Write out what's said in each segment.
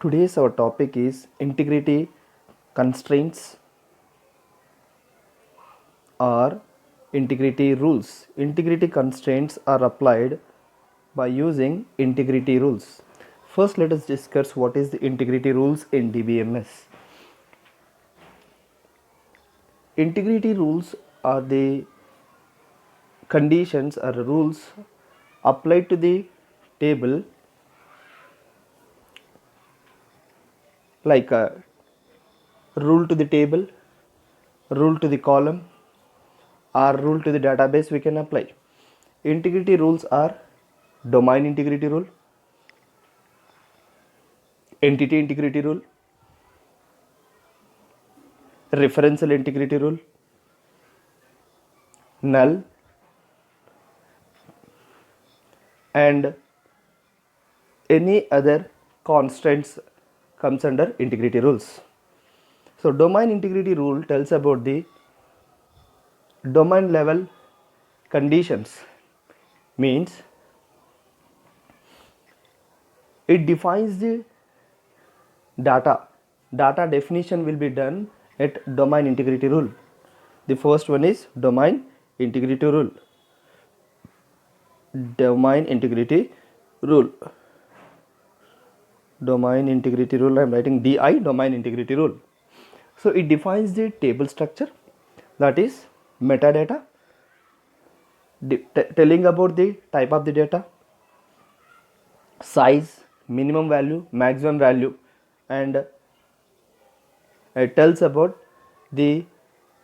Today's our topic is integrity constraints or integrity rules. Integrity constraints are applied by using integrity rules. First, let us discuss what is the integrity rules in DBMS. Integrity rules are the conditions or rules applied to the table, like a rule to the table, rule to the column, or rule to the database we can apply. Integrity rules are domain integrity rule, entity integrity rule, referential integrity rule, null, and any other constraints comes under integrity rules. So domain integrity rule tells about the domain level conditions, means it defines the data definition will be done at domain integrity rule. The first one is domain integrity rule. Domain integrity rule. Domain integrity rule, I am writing DI, domain integrity rule. So it defines the table structure, that is metadata, telling about the type of the data, size, minimum value, maximum value, and it tells about the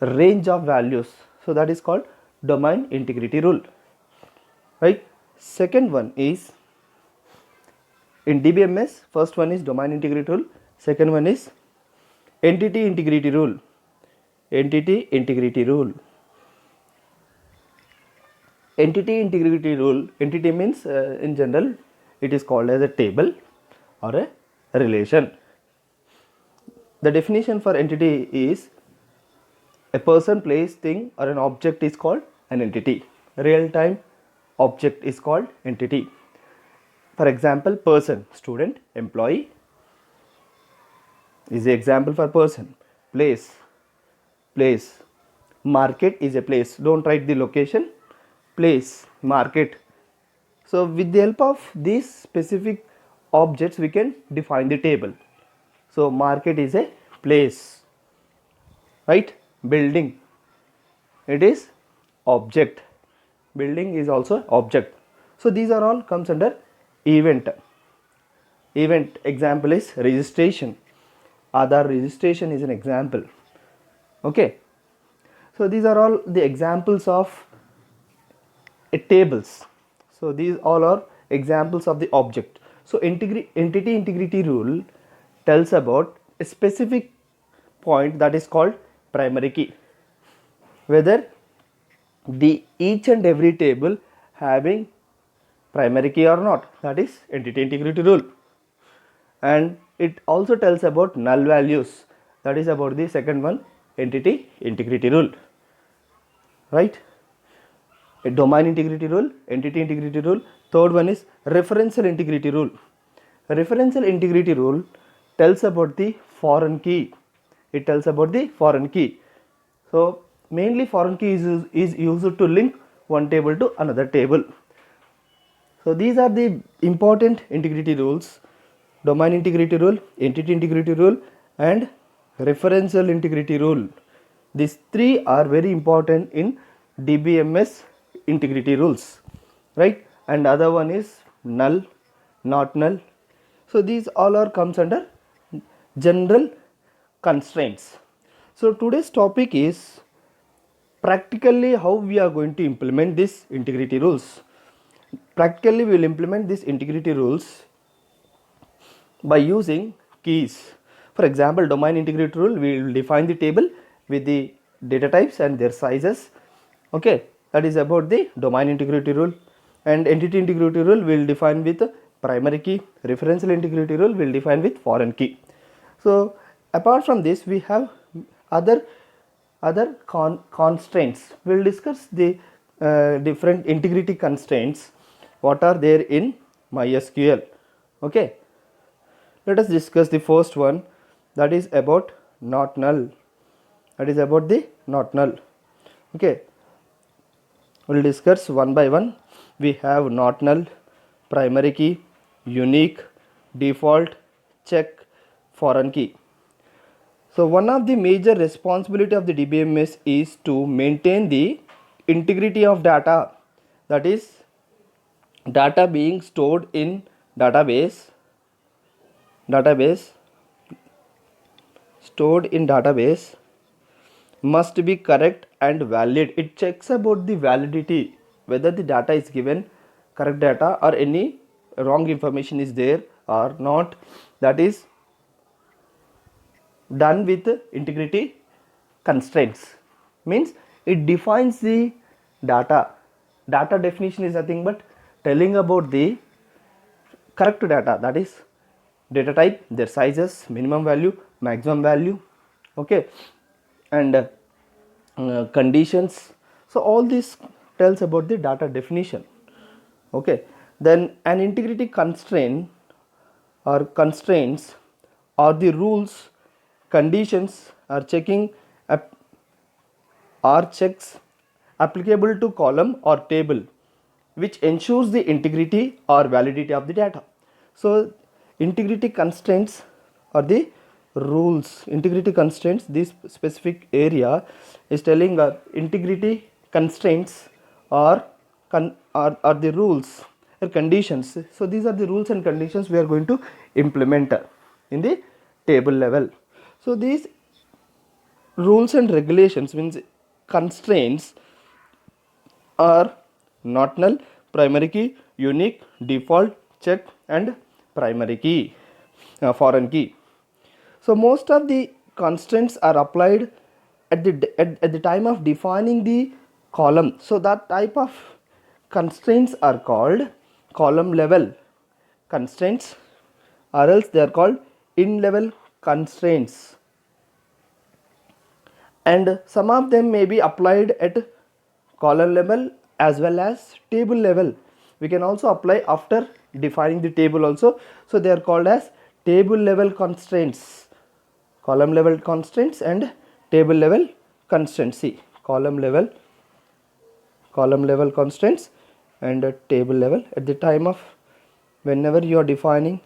range of values. So that is called domain integrity rule, right? Second one is in DBMS, first one is domain integrity rule, second one is entity integrity rule. Entity integrity rule. Entity integrity rule, entity means in general it is called as a table or a relation. The definition for entity is a person, place, thing or an object is called an entity. Real time object is called entity. For example, person, student, employee is the example for person. Place, market is a place, don't write the location, place, market. So with the help of these specific objects we can define the table. So market is a place, right? Building, it is object, building is also object. So these are all comes under event. Example is registration. Aadhaar registration is an example. Okay, so these are all the examples of tables. So these all are examples of the object. So entity integrity rule tells about a specific point, that is called primary key, whether the each and every table having primary key or not, that is entity integrity rule. And it also tells about null values, that is about the second one, entity integrity rule, right? A domain integrity rule, entity integrity rule. Third one is referential integrity rule. Referential integrity rule tells about the foreign key. It tells about the foreign key. So mainly foreign key is used to link one table to another table. So these are the important integrity rules: domain integrity rule, entity integrity rule, and referential integrity rule. These three are very important in DBMS integrity rules, right? And other one is null, not null. So these all are comes under general constraints. So today's topic is practically how we are going to implement this integrity rules. Practically we will implement these integrity rules by using keys. For example, domain integrity rule, we will define the table with the data types and their sizes. Okay, that is about the domain integrity rule. And entity integrity rule will define with primary key. Referential integrity rule will define with foreign key. So apart from this, we have other constraints. We will discuss the different integrity constraints what are there in MySQL. Okay, Let us discuss the first one, that is about not null. That is about the not null. Okay, we'll discuss one by one. We have not null, primary key, unique, default, check, foreign key. So one of the major responsibility of the DBMS is to maintain the integrity of data, that is data being stored in database stored in database must be correct and valid. It checks about the validity, whether the data is given correct data or any wrong information is there or not. That is done with integrity constraints. Means it defines the data. Data definition is nothing but telling about the correct data, that is data type, their sizes, minimum value, maximum value, okay, and conditions. So all this tells about the data definition. Okay, then an integrity constraint or constraints are the rules, conditions or checks applicable to column or table which ensures the integrity or validity of the data. So integrity constraints are the rules. Integrity constraints, this specific area is telling integrity constraints are the rules or conditions. So these are the rules and conditions we are going to implement in the table level. So these rules and regulations means constraints are not null, primary key, unique, default, check and primary key, foreign key. So most of the constraints are applied at the time of defining the column. So that type of constraints are called column level constraints, or else they are called in level constraints, and some of them may be applied at column level as well as table level. We can also apply after defining the table also. So they are called as table level constraints, column level constraints and table level constraints. See, column level constraints and table level. At the time of whenever you are defining,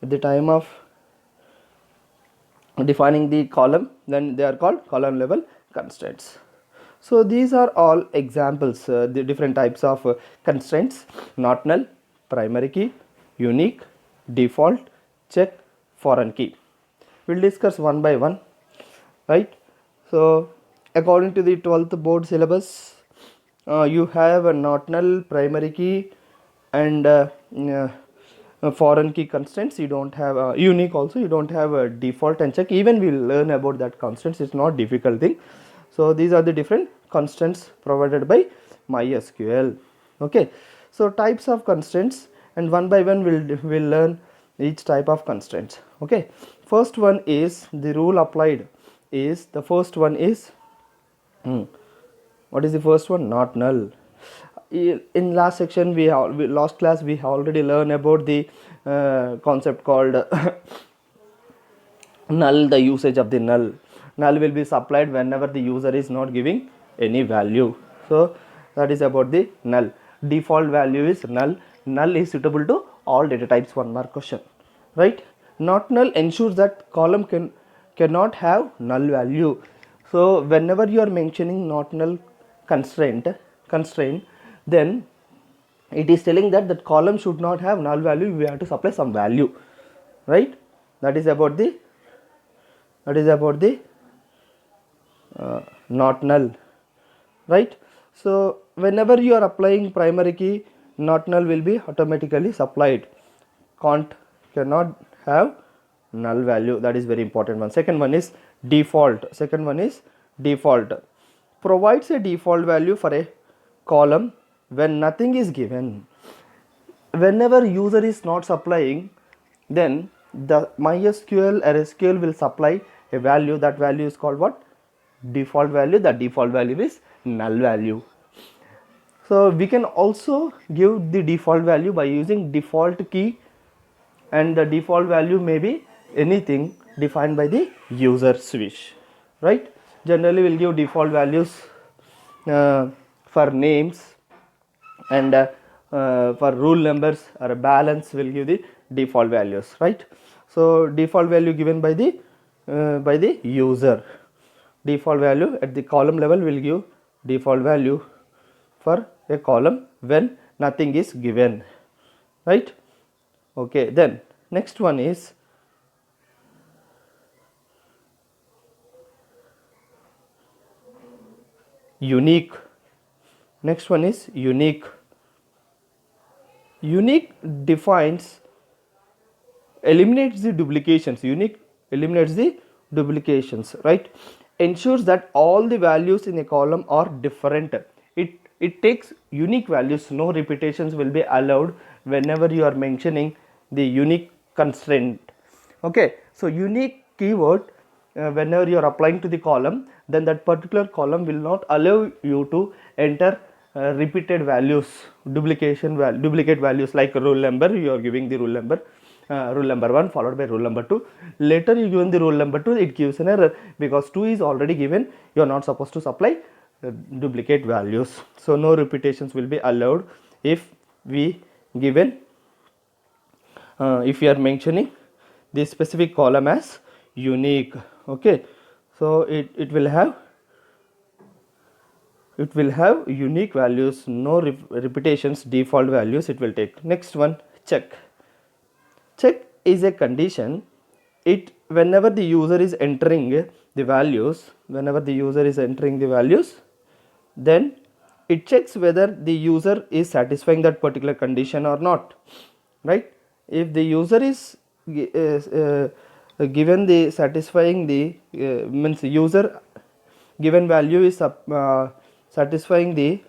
at the time of defining the column, then they are called column level constraints. So these are all examples, the different types of constraints: not null, primary key, unique, default, check, foreign key. We'll discuss one by one, right? So according to the 12th board syllabus, you have a not null, primary key and foreign key constraints. You don't have unique also, you don't have a default and check. Even we'll learn about that constraints, it's not difficult thing. So these are the different constraints provided by MySQL. Okay, so types of constraints, and one by one we'll learn each type of constraints. Okay, first one is the rule applied is, the first one is what is the first one? Not null. In last section last class we already learned about the concept called null, the usage of the null. Null will be supplied whenever the user is not giving any value. So that is about the null. Default value is null. Null is suitable to all data types. 1 mark question, right? Not null ensures that column cannot have null value. So whenever you are mentioning not null constraint, then it is telling that that column should not have null value. We have to supply some value, right? That is about the not null, right? So whenever you are applying primary key, not null will be automatically supplied. Cannot have null value. That is very important one. Second one is default. Provides a default value for a column when nothing is given. Whenever user is not supplying, then the MySQL or SQL will supply a value. That value is called what? Default value. The default value is null value. So we can also give the default value by using default key and the default value may be anything defined by the user switch, right? Generally we'll give default values for names, and for rule numbers or a balance will give the default values, right? So default value given by the user, default value at the column level will give default value for a column when nothing is given, right? Okay, then next one is unique. Next one is unique. Unique defines, eliminates the duplications. Unique eliminates the duplications, right? Ensures that all the values in a column are different. It takes unique values. No repetitions will be allowed whenever you are mentioning the unique constraint. Okay, so unique keyword, whenever you are applying to the column, then that particular column will not allow you to enter repeated values, duplicate values, like rule number. You are giving the rule number, rule number 1 followed by rule number 2. Later you given the rule number 2, it gives an error because 2 is already given. You are not supposed to supply duplicate values. So no repetitions will be allowed if we given if you are mentioning this specific column as unique. Okay, so it will have unique values, no repetitions, default values it will take. Next one, check. Check is a condition. It whenever the user is entering the values, then it checks whether the user is satisfying that particular condition or not, right? If the user is given the satisfying the means user given value is satisfying the,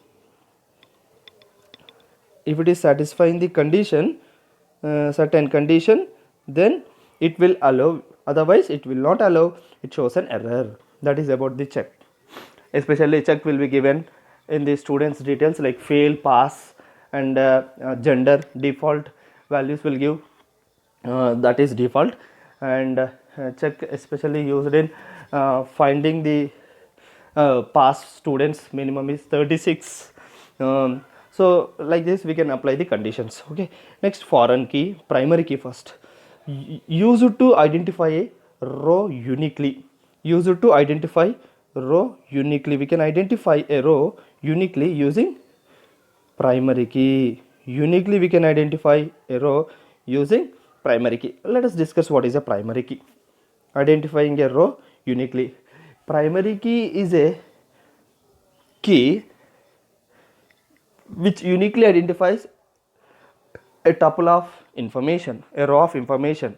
if it is satisfying the condition, certain condition, then it will allow, otherwise it will not allow. It shows an error. That is about the check. Especially check will be given in the students details like fail, pass, and gender. Default values will give that is default, and check especially used in finding the pass students. Minimum is 36. So like this we can apply the conditions. Okay, next, foreign key, primary key first. Used to identify a row uniquely. Used to identify row uniquely. We can identify a row uniquely using primary key. Uniquely we can identify a row using primary key. Let us discuss what is a primary key. Identifying a row uniquely. Primary key is a key which uniquely identifies a tuple of information, a row of information,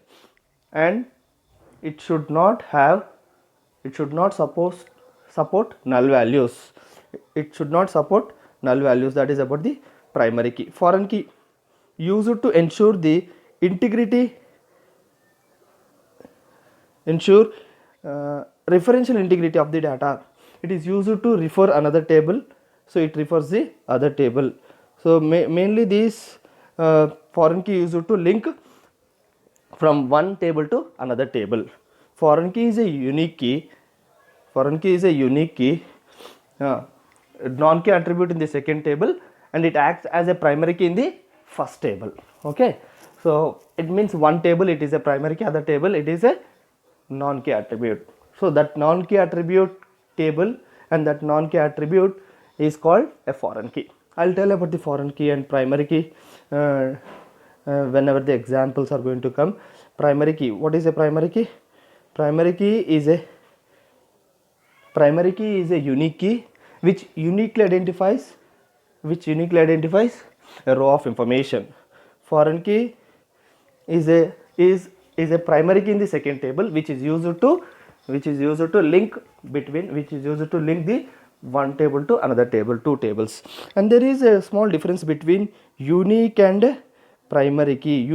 and it should not support null values. It should not support null values. That is about the primary key. Foreign key, used to ensure the integrity, referential integrity of the data. It is used to refer another table, so it refers the other table. So mainly these foreign key used to link from one table to another table. Foreign key is a unique key. Non-key attribute in the second table, and it acts as a primary key in the first table. Okay, so it means one table it is a primary key, other table it is a non-key attribute. So that non-key attribute table and that non-key attribute is called a foreign key. I'll tell about the foreign key and primary key whenever the examples are going to come. Primary key, what is a primary key? Primary key is a unique key which uniquely identifies a row of information. Foreign key is a primary key in the second table which is used to link the one table to another table, two tables. And there is a small difference between unique and primary key.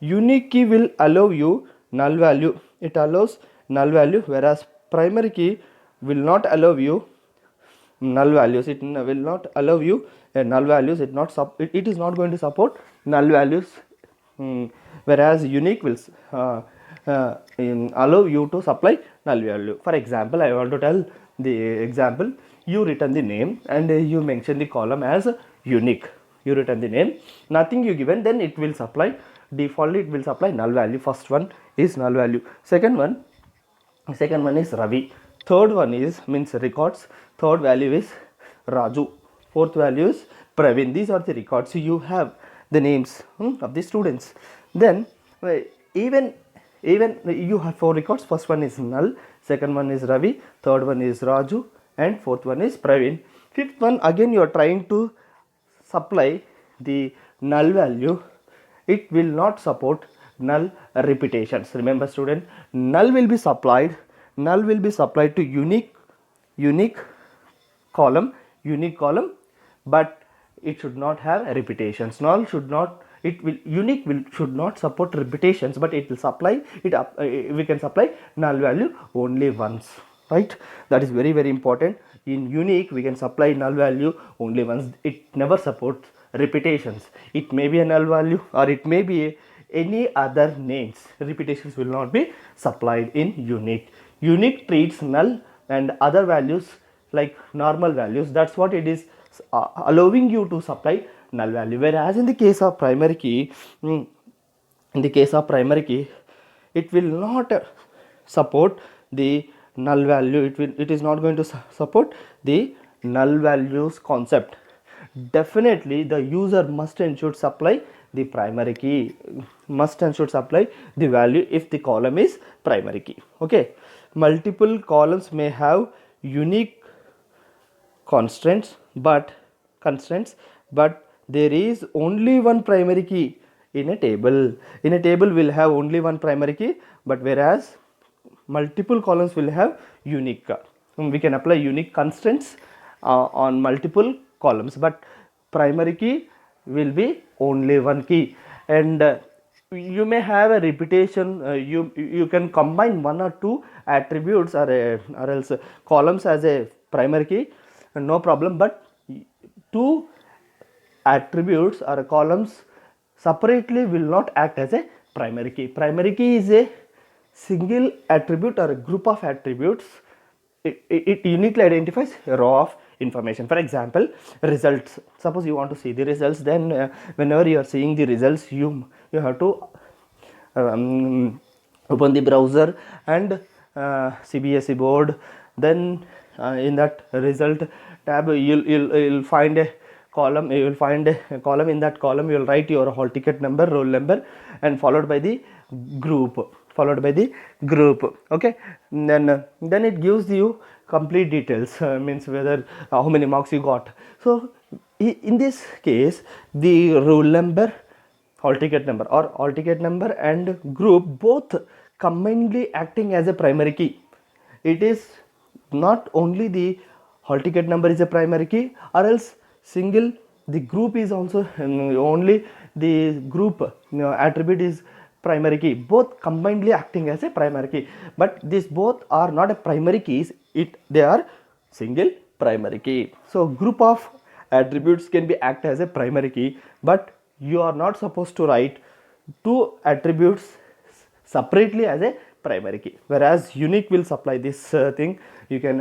Unique key will allow you null value. It allows null value, whereas primary key will not allow you null values. It will not allow you null values. It is not going to support null values whereas unique will allow you to supply null value. For example, I want to tell the example. You written the name and you mention the column as unique. You written the name, nothing you given, then it will supply, defaultly it will supply null value. First one is null value. Second one is Ravi. Third one is means records. Third value is Raju. Fourth value is Praveen. These are the records. You have the names of the students. Then even you have 4 records. First one is null, second one is Ravi, third one is Raju, and fourth one is Praveen. Fifth one, again you are trying to supply the null value. It will not support null repetitions. Remember student, null will be supplied to unique column, but it should not have repetitions. Null should not, should not support repetitions, but it will supply it up, we can supply null value only once, right? That is very important. In unique we can supply null value only once. It never supports repetitions. It may be a null value or it may be any other names. Repetitions will not be supplied in unique. Unique treats null and other values like normal values. That's what it is allowing you to supply null value. Whereas in the case of primary key, it will not support the null value. It is not going to support the null values concept. Definitely the user must and should supply the primary key, must and should supply the value if the column is primary key. Okay, multiple columns may have unique constraints, but there is only one primary key in a table. In a table will have only one primary key, but whereas multiple columns will have unique. We can apply unique constraints on multiple columns, but primary key will be only one key. And you may have a repetition. You can combine one or two attributes or else columns as a primary key, no problem, but two attributes or columns separately will not act as a primary key. Primary key is a single attribute or a group of attributes. It uniquely identifies a row of information. For example, results. Suppose you want to see the results, then whenever you are seeing the results, you have to open the browser and CBSE board. Then in that result tab, you'll find a column. You will find a column. In that column you will write your hall ticket number, roll number, and followed by the group. Okay, then it gives you complete details, means whether how many marks you got. So in this case, the roll number, hall ticket number, or hall ticket number and group both combinedly acting as a primary key. It is not only the hall ticket number is a primary key, or else single the group is also only the group attribute is primary key, both combinedly acting as a primary key. But these both are not a primary keys, they are single primary key. So group of attributes can be act as a primary key, but you are not supposed to write two attributes separately as a primary key, whereas unique will supply this thing. You can